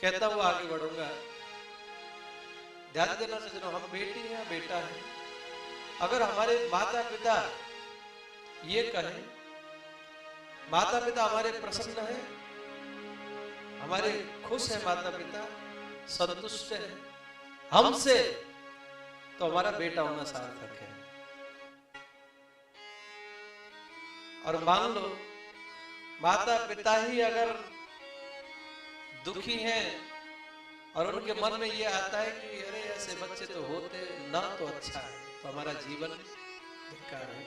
कहता हुआ आगे बढ़ूंगा। ध्यान देना सज्जनों, हम बेटी हैं बेटा है, अगर हमारे माता पिता ये कहें, माता पिता हमारे प्रसन्न है, हमारे खुश है, माता पिता संतुष्ट है हमसे, तो हमारा बेटा होना सार्थक है। और मान लो माता पिता ही अगर दुखी हैं और उनके मन में ये आता है कि अरे ऐसे बच्चे तो होते ना तो अच्छा है, तो हमारा जीवन धिक्कार है।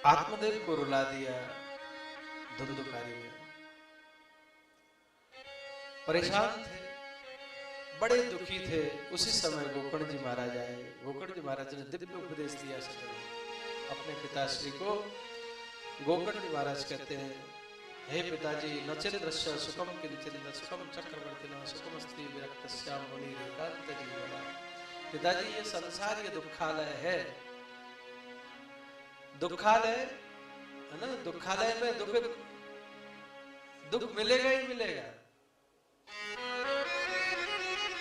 आत्मदेव को रुला दिया धुंधुकारी में, परेशान थे, बड़े दुखी थे। उसी समय गोकर्ण जी महाराज आए। गोकर्ण जी महाराज ने दिव्य उपदेश दिया अपने पिताश्री को। गोकर्ण जी महाराज कहते हैं, हे पिताजी, नचिंद्रस्य सुखम किंचित सुखम चक्रवर्तिना सुखमस्ति विरक्तस्या मुनिरेकांत जीवना। पिताजी, ये संसार ये दुखालय है, दुखालय है ना, दुखालय में दुख मिलेगा ही मिलेगा,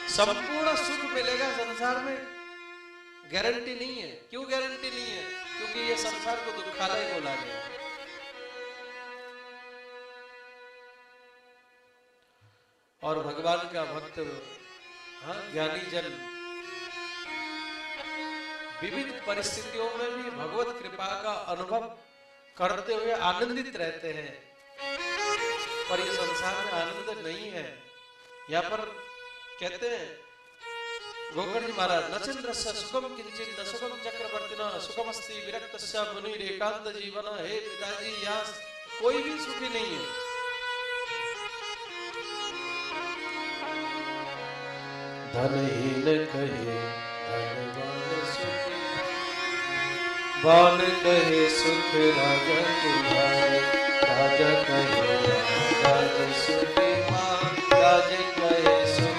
संपूर्ण सुख मिलेगा संसार में गारंटी नहीं है। क्यों गारंटी नहीं है? क्योंकि ये संसार को दुखालय बोला गया। और भगवान का भक्त, हाँ, ज्ञानी जन विविध परिस्थितियों में भी भगवत कृपा का अनुभव करते हुए आनंदित रहते हैं। पर ये संसार में आनंद नहीं है। यहाँ पर कहते हैं गोकर्ण जी महाराज, नचिंद्रस्य सुखम किंचित न सुखम चक्रवर्तिना सुखमस्ति विरक्तस्य मुनिरेकांत जीवना। हे पिताजी, यहाँ कोई भी सुखी नहीं है। धनहीन कहे धनवान सुखी, वान कहे सुख राजा तुम्हारे, राजा कहे राज सुखी मान, राज कहे सुख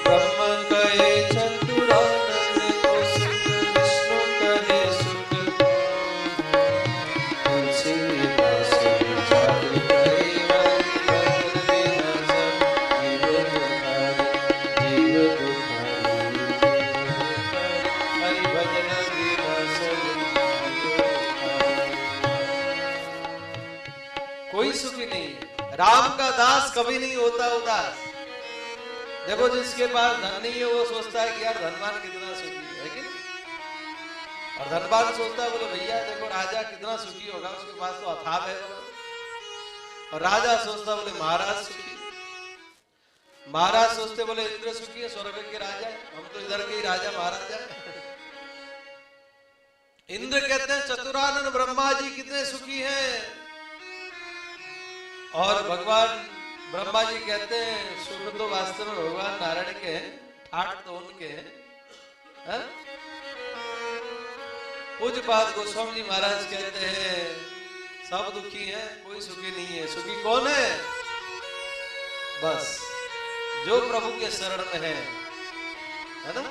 ब्रह्म कहे चतुरानन को सुख, विष्णु कहे सुख तुलसीदास विचार कहे वन, बिना सब जीव दुखारी, जीव दुखारी, हरि भजन बिना सब कोई सुखी नहीं है। राम का दास कभी नहीं होता उदास। देखो, जिसके पास धन नहीं है वो सोचता है कि यार धनवान कितना सुखी है कि नहीं? और धनवान सोचता है, बोले भैया देखो राजा कितना सुखी होगा, उसके पास तो अथाह है। और राजा सोचता बोले महाराज सुखी, महाराज सोचते बोले इंद्र सुखी है, स्वर्ग के राजा है, हम तो इधर के ही राजा महाराजा। इंद्र कहते हैं चतुरानन ब्रह्मा जी कितने सुखी हैं, और भगवान ब्रह्मा जी कहते हैं सुख तो वास्तव में भगवान नारायण के हैं, ठाट तो उनके हैं। पूज्यपाद गोस्वामी जी महाराज कहते हैं सब दुखी हैं, कोई सुखी नहीं है। सुखी कौन है? बस जो प्रभु के शरण में है ना।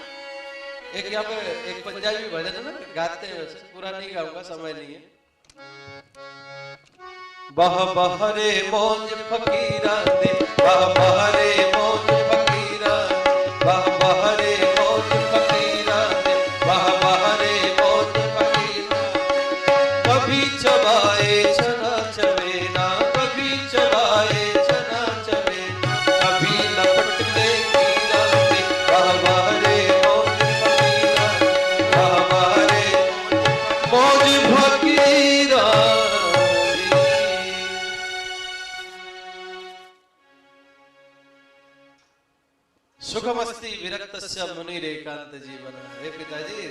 एक यहाँ पे एक पंजाबी भजन है ना, गाते हैं, वैसे पूरा नहीं गाऊंगा, समय नहीं है। बह बहरे मौज फकीरा दे, बह बहरे मौज फकीरा, बह बहरे मौज फकीरा दे, बह बहरे मौज फकीरा। कभी चबाए चना चबेना, कभी चबाए चना चबेना, कभी लपट ले कीरा दे, बह बहरे मौज फकीरा, बह बहरे मौज फकीरा। सुखमस्ति विरक्तस्य मुनिरेकांत जीवन। हे पिताजी,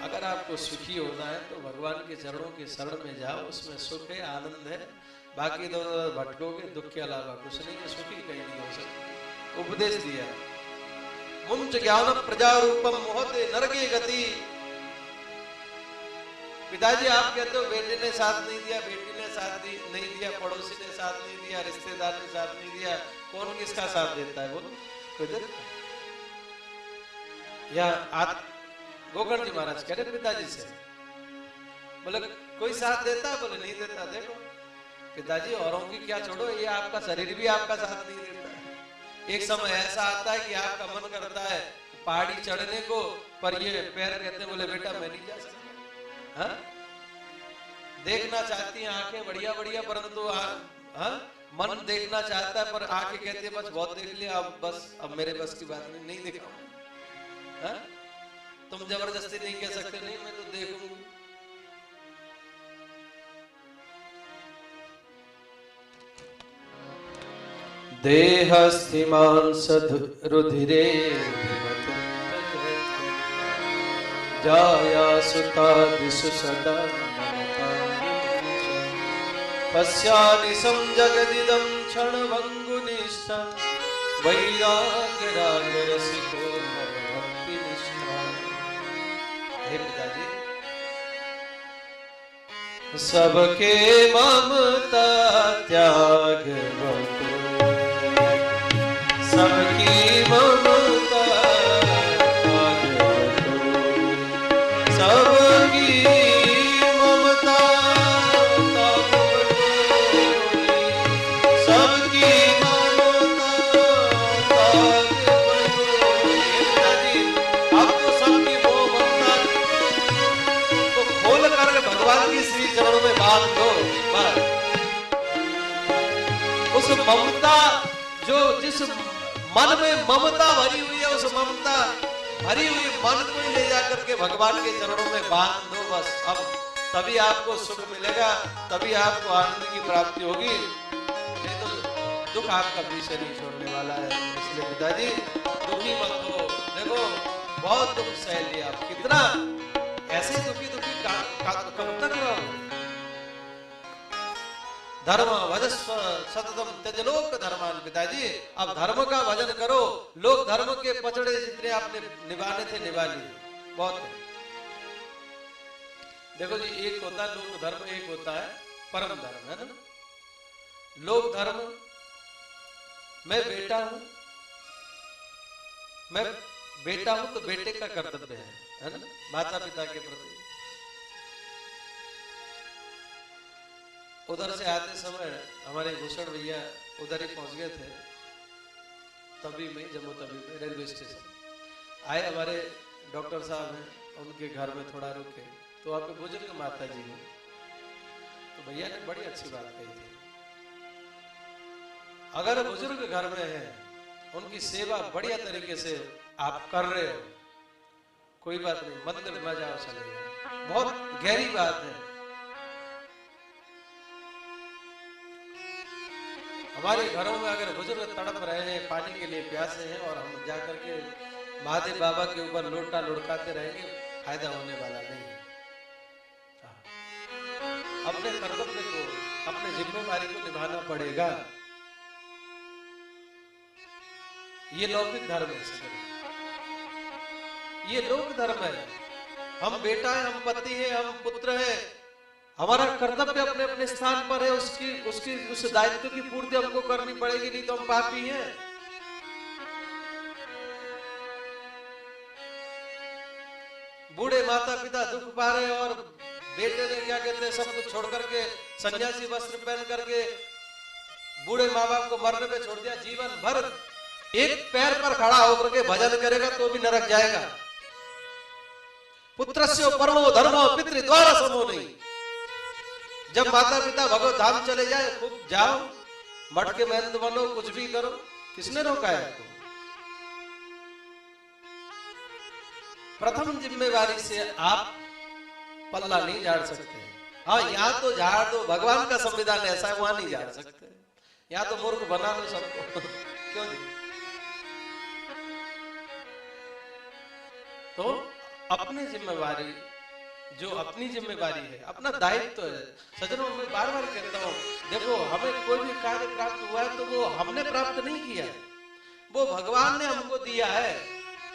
अगर आपको सुखी होना है तो भगवान के चरणों के शरण में जाओ, उसमें सुख है, आनंद है। बाकी तो भटकोगे, दुख के अलावा कुछ नहीं है, सुखी कहीं नहीं हो सकता। उपदेश दिया, मुंच ज्ञान प्रजा रूपम मोहते नरके गति। पिताजी आप कहते हो बेटे ने साथ नहीं दिया, बेटी ने साथ नहीं दिया, पड़ोसी ने साथ नहीं दिया, रिश्तेदार ने साथ नहीं दिया, कौन किसका साथ देता है बोलो? या गोकर्ण जी महाराज कह रहे पिताजी से, बोले कोई साथ देता? बोले नहीं देता। देखो पिताजी, औरों की क्या छोड़ो, ये आपका शरीर भी आपका साथ नहीं देता है। एक समय ऐसा आता है कि आपका मन करता है पहाड़ी चढ़ने को, पर ये पैर कहते हैं बोले बेटा मैं नहीं जा सकता। हाँ? देखना चाहती हैं आंखें बढ़िया बढ़िया, परंतु मन देखना चाहता है पर आंखें कहती है बस बहुत देख लिया, अब बस अब मेरे बस की बात नहीं दिखाऊंगा। तुम जबरदस्ती नहीं कह सकते नहीं मैं तो देखूंगी। देहस्थिमान रुधिरे जाया सुता दिशु सदा पश्यानिशं जगदिदं क्षणभङ्गुनिष्ठं वैराग्यरागरसिको भक्तिनिष्ठा। हे पिताजी, सबके ममता त्याग बतो, सबकी ममता त्याग बतो, सबकी ममता चरणों में बांध दो। उस ममता जो जिस मन में ममता भरी हुई है, उस ममता भरी हुई मन को ही ले जाकर के भगवान के चरणों में बांध दो बस। अब तभी आपको सुख मिलेगा, तभी आपको आनंद की प्राप्ति होगी। नहीं तो दुख आपका पीछे नहीं छोड़ने वाला है। इसलिए पिताजी दुखी मत हो। देखो बहुत दुख सह लिया, कितना ऐसे दुखी दुखी कब तक रहो। धर्म भजस्व सततम त्यज लोक धर्मान। पिताजी अब धर्म का भजन करो, लोक धर्म के पचड़े जितने आपने निभाने थे निभा लिए, बहुत। देखो जी, एक होता है लोक धर्म, एक होता है परम धर्म, है ना। लोक धर्म, मैं बेटा हूं, मैं बेटा हूं तो बेटे का कर्तव्य है ना, माता पिता के प्रति। उधर से आते समय हमारे भूषण भैया उधर ही पहुंच गए थे, तभी में जम्मू तवी में रेलवे स्टेशन आए। हमारे डॉक्टर साहब हैं, उनके घर में थोड़ा रुके तो वहाँ पे बुजुर्ग माता जी हैं, तो भैया ने बड़ी अच्छी बात कही थी, अगर बुजुर्ग घर में हैं, उनकी सेवा बढ़िया तरीके से आप कर रहे हो, कोई बात नहीं, मंदिर में जाओ चले जाओ। बहुत गहरी बात है। हमारे घरों में अगर बुजुर्ग तड़प रहे हैं, पानी के लिए प्यासे हैं, और हम जाकर के महादेव बाबा के ऊपर लोटा लुढ़काते रहेंगे, फायदा होने वाला नहीं है। अपने कर्तव्य को, अपने जिम्मेदारी को निभाना पड़ेगा। ये लौकिक धर्म है, ये लोक धर्म है। हम बेटा है, हम पति है, हम पुत्र है, हमारा कर्तव्य अपने अपने स्थान पर है, उस दायित्व की पूर्ति हमको करनी पड़ेगी, नहीं तो हम पापी हैं। बूढ़े माता पिता दुख पा रहे और बेटे ने क्या कहते हैं, सब कुछ छोड़ करके सन्यासी वस्त्र पहन करके बूढ़े माँ बाप को मरने पे छोड़ दिया। जीवन भर एक पैर पर खड़ा होकर के भजन करेगा तो भी नरक जाएगा। पुत्रस्य परमो धर्मो पितृद्वार समो नहीं। जब माता पिता भगवत धाम चले जाए, खूब जाओ, मठ के महंत बनो, कुछ भी करो, किसने रोका है आपको? प्रथम जिम्मेवारी से आप पल्ला नहीं झाड़ सकते। हाँ, यहाँ तो झाड़ दो, भगवान का संविधान ऐसा है, वहां नहीं झाड़ सकते। यहाँ तो मूर्ख बना दो सबको। क्यों जी? तो अपनी जिम्मेवारी, जो अपनी जिम्मेवारी है, अपना दायित्व है। सज्जनों, मैं बार बार कहता हूँ, देखो हमें कोई भी कार्य प्राप्त हुआ है तो वो हमने प्राप्त नहीं किया है, वो भगवान ने हमको दिया है।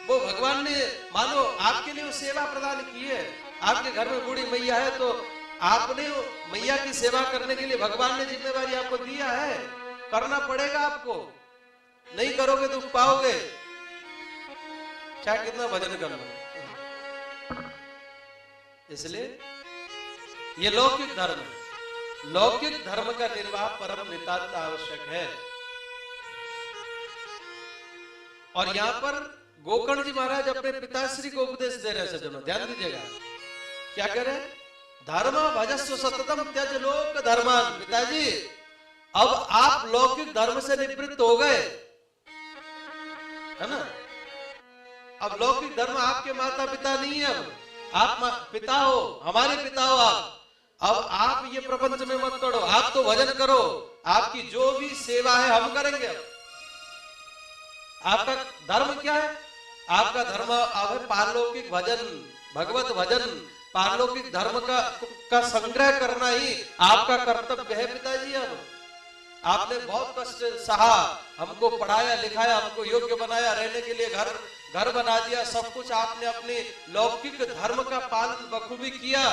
वो भगवान ने मानो आपके लिए वो सेवा प्रदान की है। आपके घर में बूढ़ी मैया है तो आपने मैया की सेवा करने के लिए भगवान ने जिम्मेवारी आपको दिया है, करना पड़ेगा आपको। नहीं करोगे दुख पाओगे, चाहे कितना भजन कर लो। इसलिए ये लौकिक धर्म है। लौकिक धर्म का निर्वाह परम नितांत आवश्यक है। और यहां पर गोकर्ण जी महाराज अपने पिताश्री को उपदेश दे रहे हैं। सज्जनों ध्यान दीजिएगा, क्या कह रहे हैं? धर्म भजस्व सततम त्यज लोक धर्मान। पिताजी अब आप लौकिक धर्म से निवृत्त हो गए, है ना? अब लौकिक धर्म आपके माता पिता नहीं है, अब आप पिता हो, हमारे पिता हो आप। अब आप ये प्रपंच में मत पड़ो, आप तो भजन करो, आपकी जो भी सेवा है हम करेंगे। अब आपका धर्म क्या है? आपका धर्म अब पारलौकिक भजन, भगवत भजन, पारलौकिक धर्म का संग्रह करना ही आपका कर्तव्य है पिताजी। अब आपने बहुत कष्ट सहा, हमको पढ़ाया लिखाया, हमको योग्य बनाया, रहने के लिए घर बना दिया, सब कुछ आपने अपने लौकिक धर्म का पालन बखूबी किया।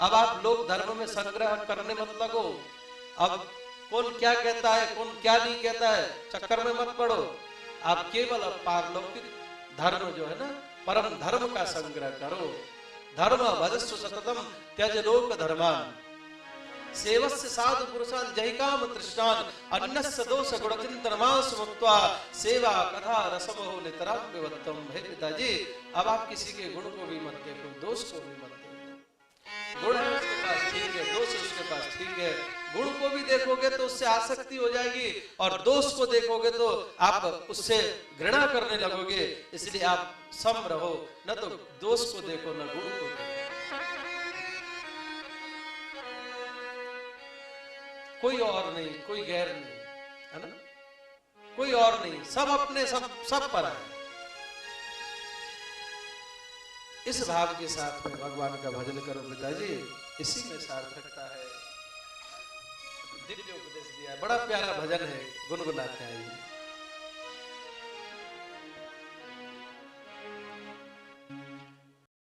अब आप लोक धर्म में संग्रह करने मत लगो। अब कौन क्या कहता है, कौन क्या नहीं कहता है, चक्कर में मत पड़ो। आप केवल पारलौकिक धर्म जो है ना, परम धर्म का संग्रह करो। धर्म भजस्व सततम त्यज लोक धर्मान सेवस्य साधु पुरुषान जहि काम तृष्णान अन्नस्य दोष गुण चिंतनमास मुक्त्वा सेवा कथा रसमो नितराम विवत्तम। हे पिताजी अब आप किसी के गुण को भी मत देखो, दोष को भी मत देखो। गुण है उसके पास ठीक है, दोष उसके पास ठीक है। गुण को भी देखोगे तो उससे आसक्ति हो जाएगी, और दोष को देखोगे तो आप उससे घृणा करने लगोगे। इसलिए आप सम रहो, न तो दोष को देखो न गुण को देखो। कोई और नहीं, कोई गैर नहीं, है ना? कोई और नहीं, सब अपने, सब पर है। इस भाव के साथ में भगवान का भजन करो पिताजी, इसी में सार्थकता है। दिव्य उपदेश दिया, बड़ा प्यारा भजन है, गुनगुनाते हैं।